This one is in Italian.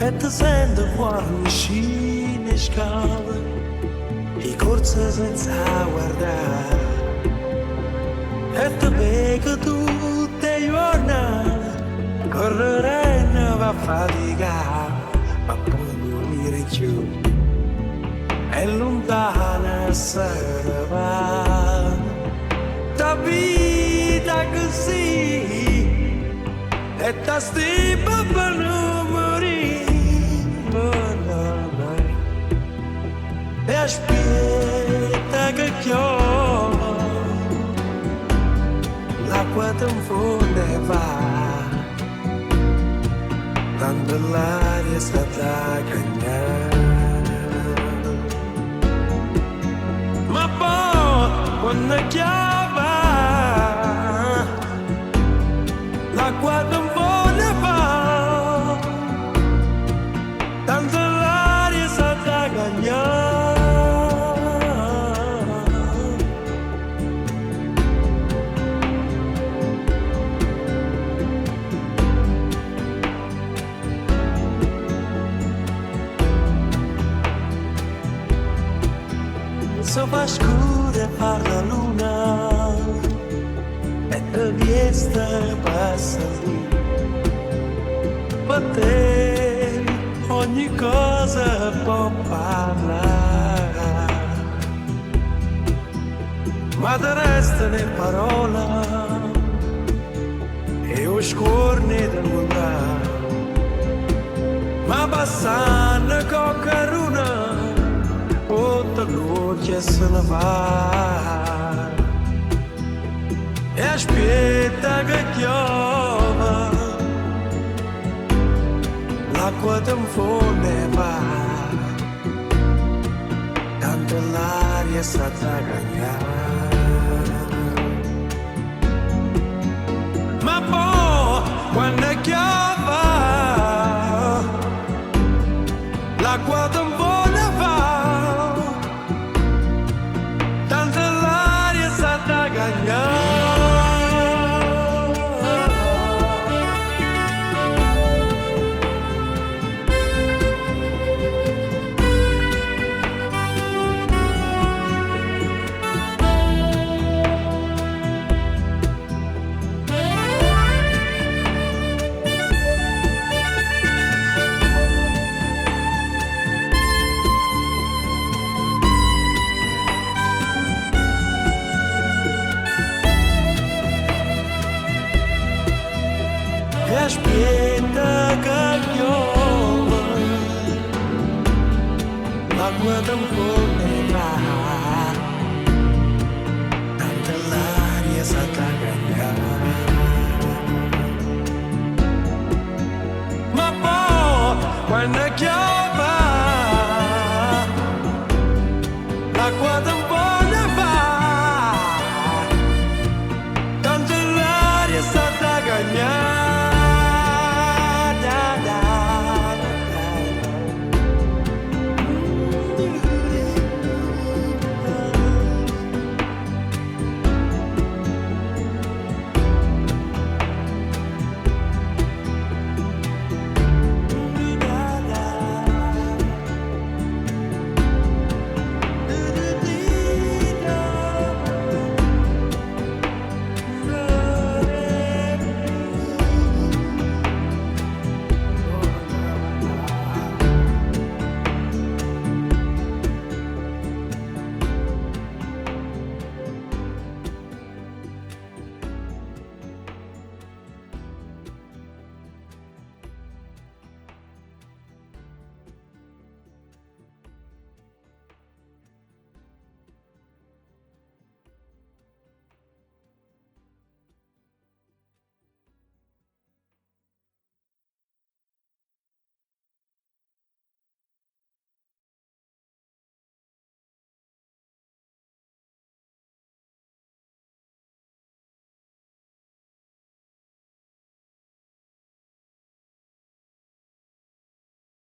e ti sento fuori scine scale, i corse senza guardare, e ti vedo tutte le giornate, correre e non va a faticare, ma poi dormire più, è lontana se ne va, la vita così, e ta stima per non morire, e aspetta che chiova, l'acqua ti infonde e va, tanto l'aria sta da cagnare. Ma poi quando chiama, l'acqua ti infonde e va, tanto l'aria sta da cagnare. So fa scura per la luna e te viesta passa lì, per te ogni cosa può parlare, ma te resta le parole e o scorni del mondo, ma passando con caruna tutta luce se ne va, e aspetta che piova, l'acqua ti infonde e va, tanto l'aria sta da cagnare. Ma poi quando piova, l'acqua ti infonde e va, tanto l'aria sta da cagnare. E aspetta che piova, l'acqua ti infonde e va, tanto l'aria sta da cagnare. Ma poi quando chiama,